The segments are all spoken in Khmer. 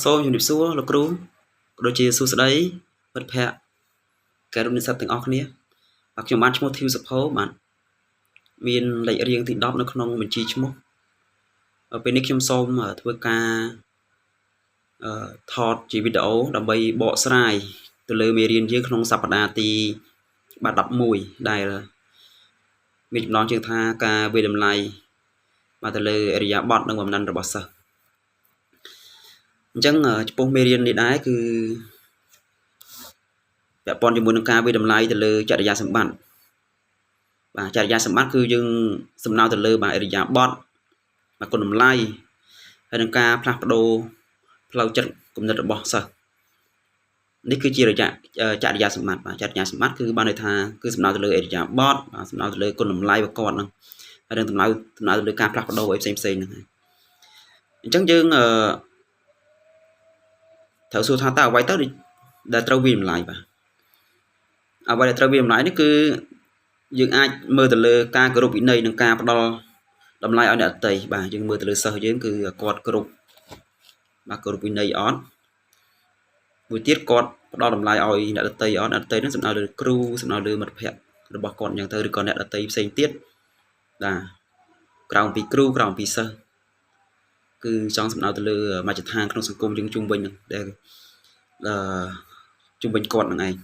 សូមជំរាបសួរលោកគ្រូដូចជាសួស្តីមិត្តភ័ក្តិកែរុនិស្សិតទាំងអស់គ្នាបាទខ្ញុំបានឈ្មោះធីវសុភៅបាទមានលេខរៀងទី10នៅក្នុងបញ្ជីឈ្មោះពេលនេះខ្ញុំសូមធ្វើការថតជាវីដេអូដើម្បីបកស្រាយទៅលើមេរៀនយើងក្នុងសប្តាហ៍ទី11ដែលមានចំណងជើងថាការវិតម្លៃបាទទៅលើអរិយាប័ត្រនិងបំណិនរបស់សិស្សអញ្ចឹងចំពោះមេរៀននេះដែរគឺពាក់ព័ន្ធជាមួយនឹងការវិតម្លៃទៅលើចរិយាសម្បត្តិបាទចរិយាសម្បត្តិគឺយើងសំដៅទៅលើបាទអរិយាប័ត្របាទគុណតម្លៃហើយនឹងការផ្លាស់ប្ដូរផ្លូវចិត្តគំនិតរបស់សិស្សនេះគឺជាចរិយាសម្បត្តិបាទចរិយាសម្បត្តិគឺបានន័យថាគឺសំដៅទៅលើអរិយាប័ត្របាទសំដៅទៅលើគុណតម្លៃរបស់គាត់ហ្នឹងហើយនឹងសំដៅទៅលើការផ្លាស់ប្ដូរអីផ្សេងហ្នឹងហើយអញ្ចឹងយើងត្រូវសួរថាតើអ្វីទៅដែលត្រូវវិតម្លៃបាទអ្វីដែលត្រូវវិតម្លៃនេះគឺយើងអាចមើលទៅលើការគោរពវិន័យនិងការផ្ដល់តម្លៃឲ្យអ្នកដទៃបាទយើងមើលទៅលើសិស្សយើងគឺគាត់គោរពបាទគោរពវិន័យអត់មួយទៀតគាត់ផ្ដល់តម្លៃឲ្យអ្នកដទៃអត់អ្នកដទៃនឹងសំដៅលើគ្រូសំដៅលើមិត្តភ័ក្តិរបស់គាត់អញ្ចឹងទៅឬក៏អ្នកដទៃផ្សេងទៀតបាទក្រៅពីគ្រូក្រៅពីសិស្សគឺចង់សំដៅទៅលើមជ្ឈដ្ឋានក្នុងសង្គមយើងជុំវិញហ្នឹងដែលជុំវិញគាត់ហ្នឹងឯង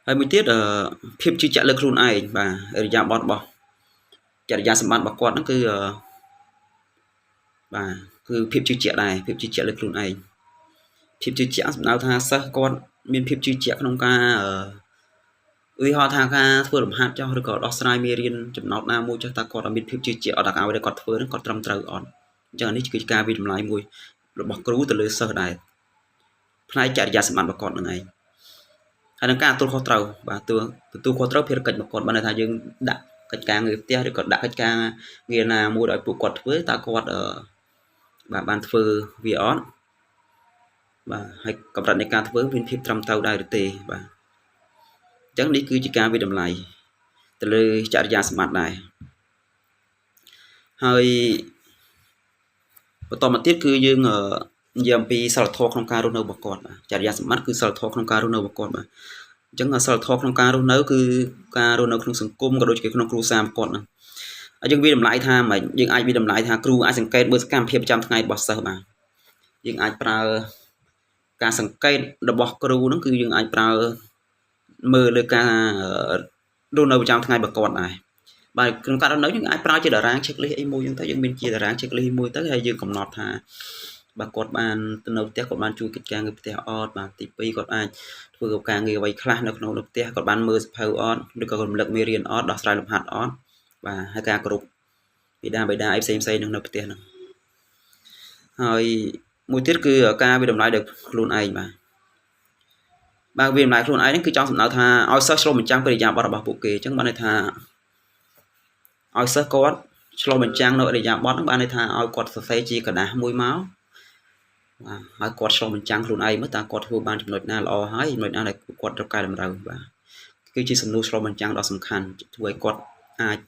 ហើយមួយទៀតភាពជឿជាក់លើខ្លួនឯងបាទអរិយាប័ត្ររបស់ចរិយាសម្បត្តិរបស់គាត់ហ្នឹងគឺបាទគឺភាពជឿជាក់ដែរភាពជឿជាក់លើខ្លួនឯងភាពជឿជាក់សំដៅថាសិស្សគាត់មានភាពជឿជាក់ក្នុងការឧទាហរណ៍ថាការធ្វើលំហាត់ចោះឬក៏ដោះស្រាយមេរៀនចំណោទណាមួយចោះតើគាត់មានភាពជឿជាក់អត់ថាអ្វីដែលគាត់ធ្វើហ្នឹងគាត់ត្រឹមត្រូវអត់អញ្ចឹងនេះគឺជាការវិតម្លៃមួយរបស់គ្រូទៅលើសិស្សដែរផ្នែកចរិយាសម្បត្តិរបស់គាត់ហ្នឹងឯងហើយនឹងការទទួលខុសត្រូវបាទទទួលខុសត្រូវភារកិច្ចរបស់គាត់បានន័យថាយើងដាក់កិច្ចការងារផ្ទះឬក៏ដាក់កិច្ចការងារណាមួយឲ្យពួកគាត់ធ្វើតើគាត់បាទបានធ្វើវាអត់បាទហើយកម្រិតនៃការធ្វើមានភាពត្រឹមត្រូវដែរឬទេបាទអញ្ចឹងនេះគឺជាការវិតម្លៃទៅលើចរិយាសម្បត្តិដែរហើយបន្តមកទៀតគឺយើងនិយាយអំពីសិលធម៌ក្នុងការរស់នៅរបស់គាត់បាទចរិយាសម្បត្តិគឺសិលធម៌ក្នុងការរស់នៅរបស់គាត់បាទអញ្ចឹងសិលធម៌ក្នុងការរស់នៅគឺការរស់នៅក្នុងសង្គមក៏ដូចជាក្នុងគ្រួសាររបស់គាត់ហ្នឹងហើយយើងវិតម្លៃថាម៉េចយើងអាចវិតម្លៃថាគ្រូអាចសង្កេតមើលសកម្មភាពប្រចាំថ្ងៃរបស់សិស្សបាទយើងអាចប្រើការសង្កេតរបស់គ្រូហ្នឹងគឺយើងអាចប្រើមើលលើការរស់នៅប្រចាំថ្ងៃរបស់គាត់ដែរបាទក្នុងករណីយើងអាចប្រើជាតារាង checklist អីមួយហ្នឹងទៅយើងមានជាតារាង checklist មួយទៅហើយយើងកំណត់ថាបាទគាត់បានទៅនៅផ្ទះគាត់បានជួយកិច្ចការងារផ្ទះអត់បាទទី2គាត់អាចធ្វើការងារអ្វីខ្លះនៅក្នុងផ្ទះគាត់បានមើលសភៅអត់ឬក៏រំលឹកមេរៀនអត់ដោះស្រាយលំហាត់អត់បាទហើយការគ្រប់បិតាអីផ្សេងៗនៅផ្ទះហ្នឹងហើយមួយទៀតគឺការវិតម្លៃដោយខ្លួនឯងបាទវិតម្លៃខ្លួនឯងហ្នឹងគឺចង់សំដៅថាឲ្យសិស្សឆ្លុះបញ្ចាំងពីអរិយាប័ត្ររបស់ពួកគេអញ្ចឹងបានន័យថាឲ្យសិស្សគាត់ឆ្លុះបញ្ចាំងនៅអរិយាប័ត្រហ្នឹងបានន័យថាឲ្យគាត់សរសេរជាกระดาษមួយមកបាទហើយគាត់ឆ្លុះបញ្ចាំងខ្លួនឯងមើលតើគាត់ធ្វើបានចំណុចណាល្អហើយចំណុចណាដែលគាត់ត្រូវកែតម្រូវបាទគឺជាសំណួរឆ្លុះបញ្ចាំងដ៏សំខាន់ធ្វើឲ្យគាត់អាច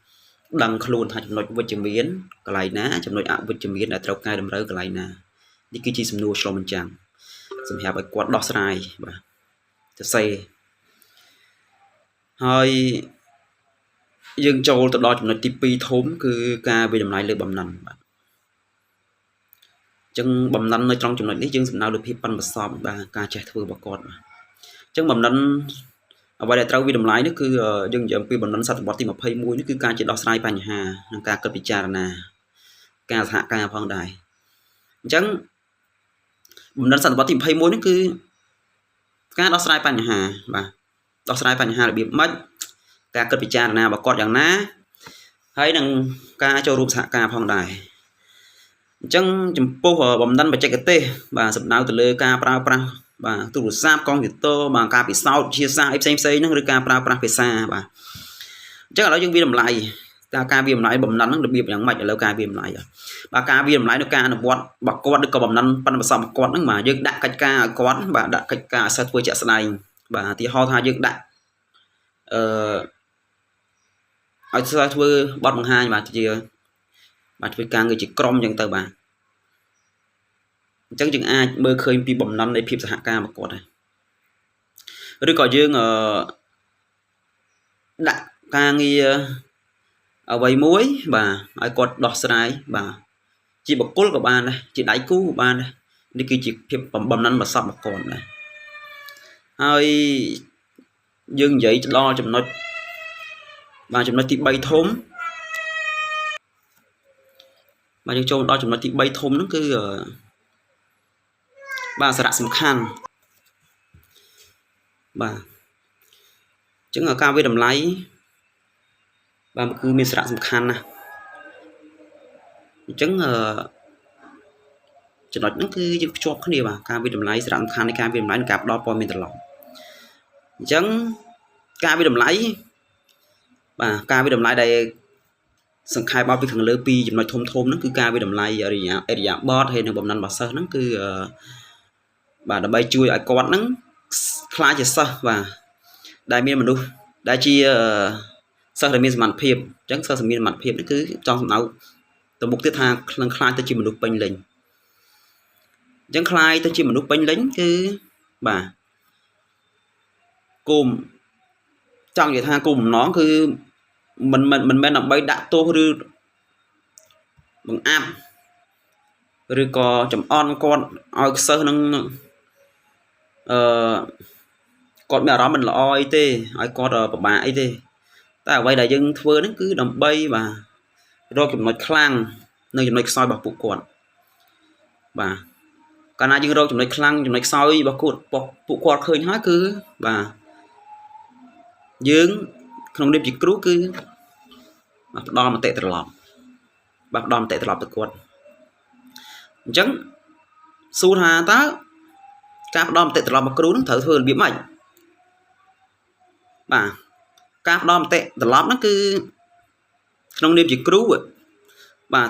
ដឹងខ្លួនថាចំណុចវិជ្ជមានកន្លែងណាចំណុចអវិជ្ជមានដែលត្រូវកែតម្រូវកន្លែងណានេះគឺជាសំណួរឆ្លុះបញ្ចាំងសម្រាប់ឲ្យគាត់ដោះស្រាយបាទសរសេរហើយយើងចូលទៅដល់ចំណុចទី2ធំគឺការវិតម្លៃលើបំណិនបាទអញ្ចឹងបំណិននៅtrongចំណុចនេះយើងសំដៅលើភាពប៉ិនប្រសប់បាទការចេះធ្វើរបស់គាត់បាទអញ្ចឹងបំណិនអ្វីដែលត្រូវវិតម្លៃនេះគឺយើងនិយាយអំពីបំណិនសតវត្សទី21នេះគឺការជាដោះស្រាយបញ្ហានិងការគិតពិចារណាការសហការផងដែរអញ្ចឹងបំណិនសតវត្សទី21នេះគឺការដោះស្រាយបញ្ហាបាទដោះស្រាយបញ្ហារបៀបម៉េចការគិតពិចារណារបស់គាត់យ៉ាងណាហើយនឹងការចូលរួមសហការផងដែរអញ្ចឹងចំពោះបំណិនបច្ចេកទេសបាទសំដៅទៅលើការប្រើប្រាស់បាទទូរស័ព្ទកុំព្យូទ័របាទការពិសោធន៍ជាសាអីផ្សេងហ្នឹងឬការប្រើប្រាស់ភាសាបាទអញ្ចឹងឥឡូវយើងវាតម្លៃតើការវាតម្លៃបំណិនហ្នឹងរបៀបយ៉ាងម៉េចឥឡូវការវាតម្លៃបាទការវាតម្លៃនៅការអនុវត្តរបស់គាត់ឬក៏បំណិនប៉ិនប្រសពរបស់គាត់ហ្នឹងបាទយើងដាក់កិច្ចការឲ្យគាត់បាទដាក់កិច្ចការឲ្យសិស្សធ្វើជាក់ស្ដែងបាទឧទាហរណ៍ថាយើងដាក់ឲ្យសិស្សធ្វើបទបង្ហាញបាទជាបាទធ្វើការងារជាក្រុមអញ្ចឹងទៅបាទ ចឹងយើងអាចមើលឃើញពីបំណិននៃភាពសហការរបស់គាត់ដែរឬក៏យើងដាក់ការងារអ្វីមួយបាទឲ្យគាត់ដោះស្រាយបាទជាបុគ្គលក៏បានដែរជាដៃគូក៏បានដែរនេះគឺជាភាពបំណិនប្រសពរបស់គាត់ដែរហើយយើងនិយាយដល់ចំណុចចំណុចទី3ធំបាទយើងចូលដល់ចំណុចទី3ធំហ្នឹងគឺសារៈសំខាន់បាទអញ្ចឹងការវិតម្លៃគឺមានសារៈសំខាន់ណាស់អញ្ចឹងចំណុចហ្នឹងគឺយើងភ្ជាប់គ្នាបាទការវិតម្លៃសារៈសំខាន់នៃការវិតម្លៃនិងការផ្ដល់ព័ត៌មានត្រឡប់អញ្ចឹងការវិតម្លៃការវិតម្លៃដែលសង្ខេបមកពីខាងលើពីចំណុចធំហ្នឹងគឺការវិតម្លៃអរិយាបថហើយនិងបំណិនរបស់សិស្សហ្នឹងគឺដើម្បីជួយឲ្យគាត់ហ្នឹងខ្លាចជាសិស្សដែលមានមនុស្សដែលជាសិស្សដែលមានសមត្ថភាពអញ្ចឹងសិស្សដែលមានសមត្ថភាពនេះគឺចង់សំដៅទៅមុខទៀតថានឹងខ្លាចទៅជាមនុស្សពេញលេញអញ្ចឹងខ្លាយទៅជាមនុស្សពេញលេញគឺគោលចង់និយាយថាគោលបំណងគឺមិនមែនដើម្បីដាក់ទោសឬបង្អាប់ឬក៏ចំអន់គាត់ឲ្យសិស្សនឹងគាត់មានអារម្មណ៍មិនល្អអីទេឲ្យគាត់ពិបាកអីទេតែអ្វីដែលយើងធ្វើហ្នឹងគឺដើម្បីរកចំណុចខ្លាំងនិងចំណុចខ្សោយរបស់ពួកគាត់កាលណាយើងរកចំណុចខ្លាំងចំណុចខ្សោយរបស់ពួកគាត់ឃើញហើយគឺយើងក្នុងនាមជាគ្រូគឺផ្ដល់មតិត្រឡប់ផ្ដល់មតិត្រឡប់ទៅគាត់អញ្ចឹងសួរថាតើការផ្ដល់មតិត្រឡប់របស់គ្រូនឹងត្រូវធ្វើរបៀបម៉េចការផ្ដល់មតិត្រឡប់ហ្នឹងគឺក្នុងនាមជាគ្រូ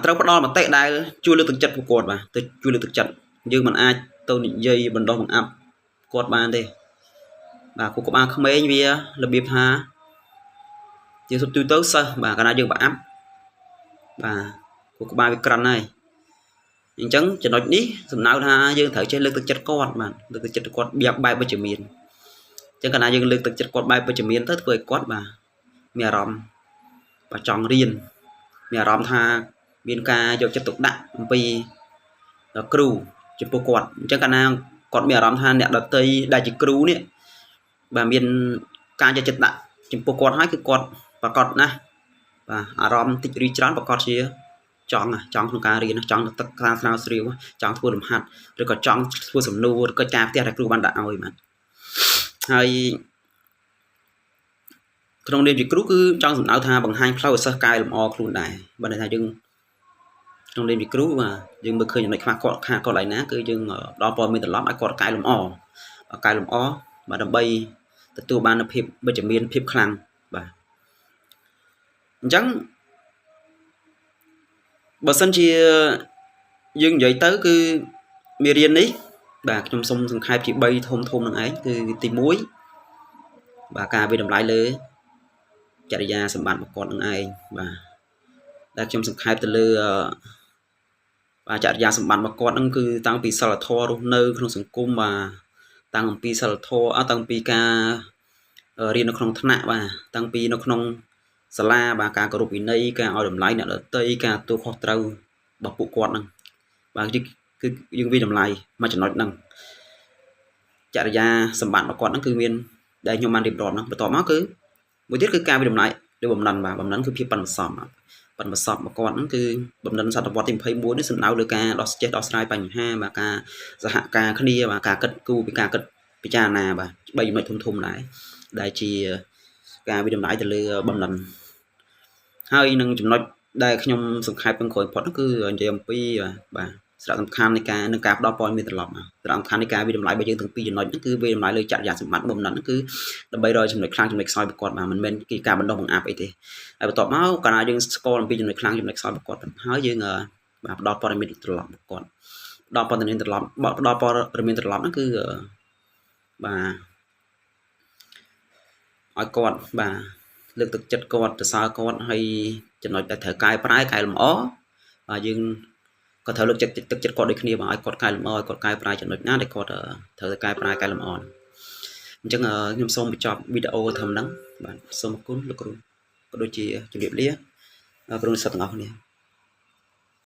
ត្រូវផ្ដល់មតិដែលជួយលើកទឹកចិត្តពួកគាត់ទៅជួយលើកទឹកចិត្តយើងមិនអាចទៅនិយាយបណ្ដោះបង្អាប់គាត់បានទេគូក្បាលក្មេងវារបៀបថាជាសុទ្ធទៅសិស្សកាលណាយើងប្រអាប់គូក្បាលវាក្រិនហើយអញ្ចឹងចំណុចនេះសំដៅថាយើងត្រូវចេះលើកទឹកចិត្តគាត់លើកទឹកចិត្តគាត់បែបវិជ្ជមានអញ្ចឹងកាលណាយើងលើកទឹកចិត្តគាត់បែបវិជ្ជមានទៅធ្វើឲ្យគាត់មានអារម្មណ៍ចង់រៀនមានអារម្មណ៍ថាមានការយកចិត្តទុកដាក់អំពីគ្រូចំពោះគាត់អញ្ចឹងកាលណាគាត់មានអារម្មណ៍ថាអ្នកដតីដែលជាគ្រូនេះមានការយកចិត្តដាក់ចំពោះគាត់ហើយគឺគាត់ប្រកបណាស់អារម្មណ៍តិចរីច្រើនប្រកបជាចង់ក្នុងការរៀនចង់ទឹកការស្រាវជ្រាវចង់ធ្វើលំហាត់ឬក៏ចង់ធ្វើសំណួរឬក៏ការផ្ទះដែលគ្រូបានដាក់ឲ្យហើយក្នុងនាមជាគ្រូគឺចង់សំដៅថាបង្ហាញផ្លូវឲ្យសិស្សកែលម្អខ្លួនដែរបើន័យថាយើងក្នុងនាមជាគ្រូយើងមើលឃើញចំណុចខ្វះគាត់ខាតគាត់ឡើយណាគឺយើងដល់ព័ត៌មានត្រឡប់ឲ្យគាត់កែលម្អដើម្បីទទួលបាននូវភាពវិជ្ជមានភាពខ្លាំងអញ្ចឹងបើសិនជាយើងនិយាយទៅគឺមេរៀននេះខ្ញុំសូមសង្ខេបជា3ធំនឹងឯងគឺទី1ការវិតម្លៃលើចរិយាសម្បត្តិរបស់គាត់នឹងឯងដែលខ្ញុំសង្ខេបទៅលើចរិយាសម្បត្តិរបស់គាត់ហ្នឹងគឺតាំងពីសិលធម៌រស់នៅក្នុងសង្គមតាំងពីសិលធម៌តាំងពីការរៀននៅក្នុងថ្នាក់តាំងពីនៅក្នុងសាលាការគោរពវិន័យការឲ្យតម្លៃអ្នកដទៃការទទួលខុសត្រូវរបស់ពួកគាត់ហ្នឹងគឺយើងវិតម្លៃមួយចំណុចហ្នឹងចរិយាសម្បត្តិរបស់គាត់ហ្នឹងគឺមានដែលខ្ញុំបានរៀបរាប់ហ្នឹងបន្ទាប់មកគឺមួយទៀតគឺការវិតម្លៃឬបំណិនបំណិនគឺភាពប៉ិនប្រសប់របស់គាត់ហ្នឹងគឺបំណិនសតវត្សទី21នេះសំដៅលើការដោះស្រាយបញ្ហាការសហការគ្នាការគិតគូរពីការគិតពិចារណា3ចំណុចធំដែរដែលជាការវិតម្លៃទៅលើបំណិនហើយនឹងចំណុចដែលខ្ញុំសង្ខេបខាងក្រោយផុតគឺនិយាយអំពីសារៈសំខាន់នៃការផ្ដល់ព័ត៌មានត្រឡប់សារៈសំខាន់នៃការវិតម្លៃរបស់យើងទាំងពីរចំណុចហ្នឹងគឺវិតម្លៃលើចរិយាសម្បត្តិបំណិនហ្នឹងគឺដើម្បីរកចំណុចខ្លាំងចំណុចខ្សោយរបស់គាត់មិនមែនគឺការបណ្ដុះបង្អាប់អីទេហើយបន្ទាប់មកកាលណាយើងស្គាល់អំពីចំណុចខ្លាំងចំណុចខ្សោយរបស់គាត់ហើយយើងផ្ដល់ព័ត៌មានត្រឡប់របស់គាត់ផ្ដល់ព័ត៌មានត្រឡប់ហ្នឹងគឺឲ្យគាត់លើកទឹកចិត្តគាត់សរសើរគាត់ហើយចំណុចដែលត្រូវកែប្រែកែលម្អយើង ក៏ត្រូវលើកចិត្តទឹកចិត្តគាត់ដូចគ្នាបងឲ្យគាត់កែលម្អឲ្យគាត់កែប្រែចំណុចណាដែលគាត់ត្រូវតែកែប្រែកែលម្អអញ្ចឹងខ្ញុំសូមបញ្ចប់វីដេអូត្រឹមហ្នឹងបាទសូមអរគុណលោកគ្រូក៏ដូចជាជម្រាបលាគ្រូនិស្សិតទាំងអស់គ្នា